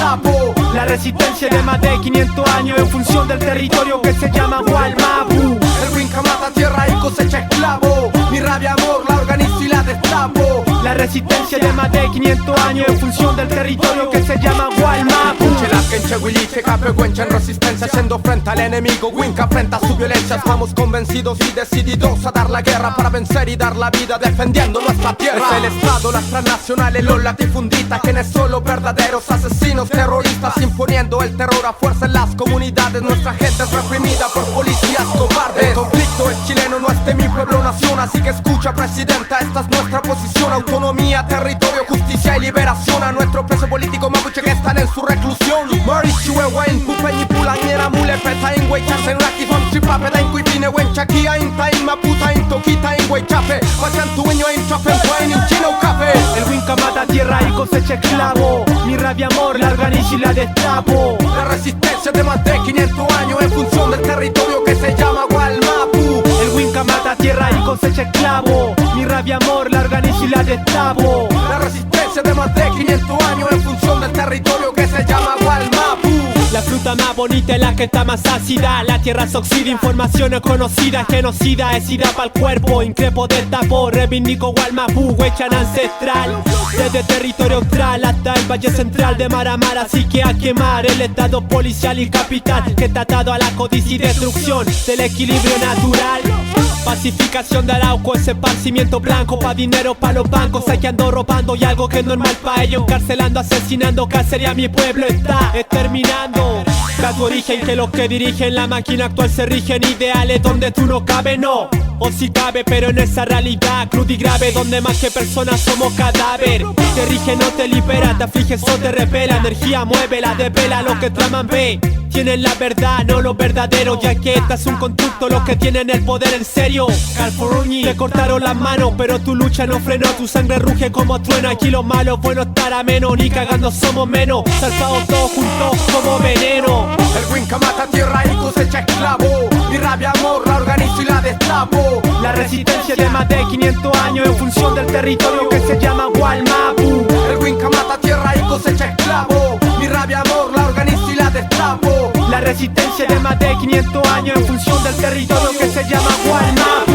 destapo. La resistencia de más de 500 años en función del territorio que se llama Gualmapu. El Winca mata tierra y cosecha esclavo. Mi rabia, amor, la organizo y la destapo. La resistencia de más de 500 años en función del territorio que se llama Gualmapu. Che Williche, Capehuencha en resistencia, haciendo frente al enemigo. Winca frente a su violencia. Estamos convencidos y decididos a dar la guerra para vencer y dar la vida defendiendo nuestra tierra. Es el Estado, las transnacionales, los latifundistas, quienes son los verdaderos asesinos terroristas, imponiendo el terror a fuerza en las comunidades. Nuestra gente es reprimida por policías cobardes. El conflicto es chileno, no es de mi pueblo, nación. Así que escucha, presidenta, esta es nuestra posición. Autonomía, territorio, justicia y liberación a nuestro preso político mapuche que están en su reclusión. Marichuewen, Pupeñi, Pulañera, Mule, Petain, Huaychasen, Rakifon, Chipape, Dain, Cuitine, Huenchaquia, Intain, Maputa, Intoquita, Huaychape, Huachantueño, Inchapen, Huain, Chino, Café. El Winca mata tierra y cosecha esclavo. Mi rabia, amor, la organizo y la destapo. La resistencia de más de 500 años en función del territorio que se llama Gualmapu. El Winca mata tierra y cosecha esclavo. Mi rabia, amor, la organizo y la destapo. La resistencia de más de 500 años en función del territorio que se llama Gualmapu. La fruta más bonita es la que está más ácida. La tierra se oxida, información es conocida. Genocida es ida pa'l cuerpo. Increpo destapo, reivindico Gualmapu, huechan ancestral. Desde territorio austral hasta el valle central de Maramar. Así que a quemar el estado policial y capital, que está atado a la codicia y destrucción del equilibrio natural. Pacificación de Arauco, ese esparcimiento blanco pa' dinero pa' los bancos, saqueando, robando y algo que es normal pa' ellos, encarcelando, asesinando, cacería, mi pueblo está exterminando. Da tu origen que los que dirigen la máquina actual se rigen ideales donde tú no cabes, no. O si cabe, pero en esa realidad cruda y grave, donde más que personas somos cadáver. Te rige, no te libera, te aflige, eso te repela. Energía mueve, la desvela, lo que traman ve. Tienen la verdad, no lo verdadero, ya que esta es un constructo, los que tienen el poder en serio. Calforuni, te cortaron las manos, pero tu lucha no frenó, tu sangre ruge como trueno. Aquí los malos, bueno estar a menos, ni cagando somos menos. Zarpados todos juntos como veneno. El Winca mata tierra y cosecha esclavo. Mi rabia, amor, la organizo y la destapo. La resistencia de más de 500 años en función del territorio que se llama Gualmapu. El Winca mata tierra y cosecha esclavo. Mi rabia, amor, la organizo y la destapo. La resistencia de más de 500 años en función del territorio que se llama Gualmapu.